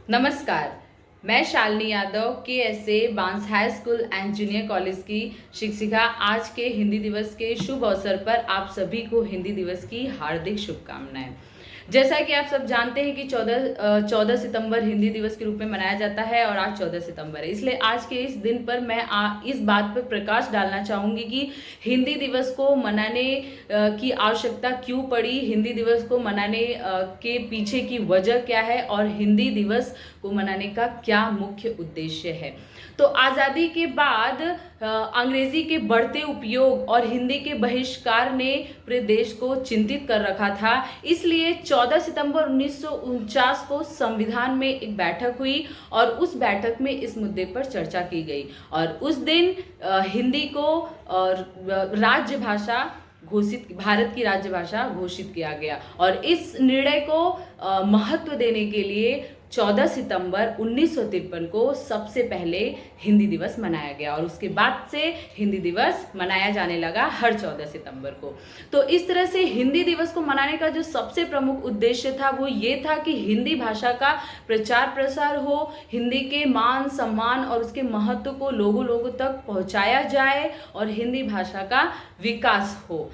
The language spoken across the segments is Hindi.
नमस्कार। मैं शालिनी यादव KSA बांस high school and junior college की शिक्षिका आज के हिंदी दिवस के शुभ अवसर पर आप सभी को हिंदी दिवस की हार्दिक शुभकामनाएं। जैसा कि आप सब जानते हैं कि 14 सितंबर हिंदी दिवस के रूप में मनाया जाता है और आज 14 सितंबर है, इसलिए आज के इस दिन पर मैं इस बात पर प्रकाश डालना चाहूँगी कि हिंदी दिवस को मनाने की आवश्यकता क्यों पड़ी, हिंदी दिवस को मनाने के पीछे की वजह क्या है और हिंदी दिवस को मनाने का क्या मुख्य उद्देश्य है। तो आज़ादी के बाद अंग्रेजी के बढ़ते उपयोग और हिंदी के बहिष्कार ने पूरे देश को चिंतित कर रखा था। इसलिए 14 सितंबर 1949 को संविधान में एक बैठक हुई और उस बैठक में इस मुद्दे पर चर्चा की गई और उस दिन हिंदी को राज्य भाषा घोषित, भारत की राज्य भाषा घोषित किया गया और इस निर्णय को महत्व देने के लिए 14 सितंबर 1953 को सबसे पहले हिंदी दिवस मनाया गया और उसके बाद से हिंदी दिवस मनाया जाने लगा हर 14 सितंबर को। तो इस तरह से हिंदी दिवस को मनाने का जो सबसे प्रमुख उद्देश्य था वो ये था कि हिंदी भाषा का प्रचार प्रसार हो, हिंदी के मान सम्मान और उसके महत्व को लोगों तक पहुंचाया जाए और हिंदी भाषा का विकास हो।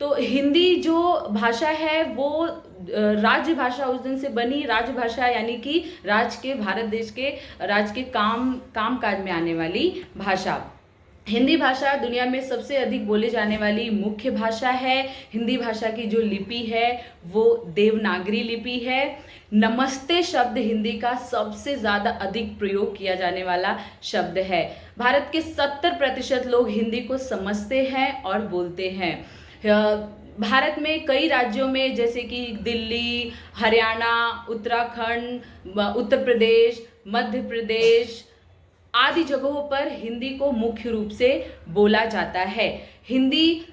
तो हिंदी जो भाषा है वो राज्य भाषा उस दिन से बनी। राज्य भाषा यानी कि भारत देश के राज्य के काम काज में आने वाली भाषा। हिंदी भाषा दुनिया में सबसे अधिक बोले जाने वाली मुख्य भाषा है। हिंदी भाषा की जो लिपि है वो देवनागरी लिपि है। नमस्ते शब्द हिंदी का सबसे ज़्यादा अधिक प्रयोग किया जाने वाला शब्द है। भारत के 70% लोग हिंदी को समझते हैं और बोलते हैं। भारत में कई राज्यों में जैसे कि दिल्ली, हरियाणा, उत्तराखंड, उत्तर प्रदेश, मध्य प्रदेश आदि जगहों पर हिंदी को मुख्य रूप से बोला जाता है। हिंदी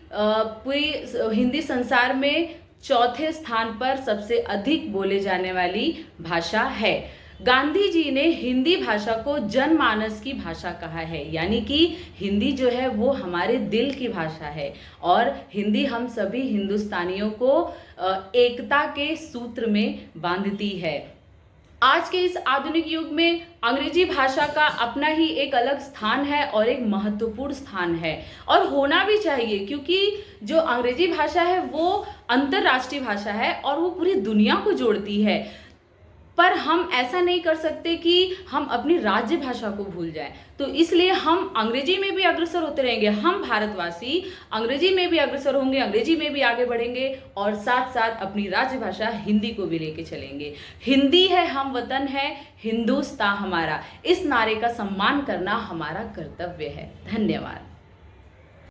संसार में चौथे स्थान पर सबसे अधिक बोले जाने वाली भाषा है। गांधी जी ने हिंदी भाषा को जनमानस की भाषा कहा है, यानी कि हिंदी जो है वो हमारे दिल की भाषा है और हिंदी हम सभी हिंदुस्तानियों को एकता के सूत्र में बांधती है। आज के इस आधुनिक युग में अंग्रेजी भाषा का अपना ही एक अलग स्थान है और एक महत्वपूर्ण स्थान है और होना भी चाहिए, क्योंकि जो अंग्रेजी भाषा है वो अंतर्राष्ट्रीय भाषा है और वो पूरी दुनिया को जोड़ती है। पर हम ऐसा नहीं कर सकते कि हम अपनी राज्य भाषा को भूल जाएं। तो इसलिए हम अंग्रेजी में भी अग्रसर होते रहेंगे। हम भारतवासी अंग्रेजी में भी अग्रसर होंगे, अंग्रेजी में भी आगे बढ़ेंगे और साथ साथ अपनी राज्य भाषा हिंदी को भी लेके चलेंगे। हिंदी है हम वतन है, हिंदुस्तान हमारा, इस नारे का सम्मान करना हमारा कर्तव्य है। धन्यवाद।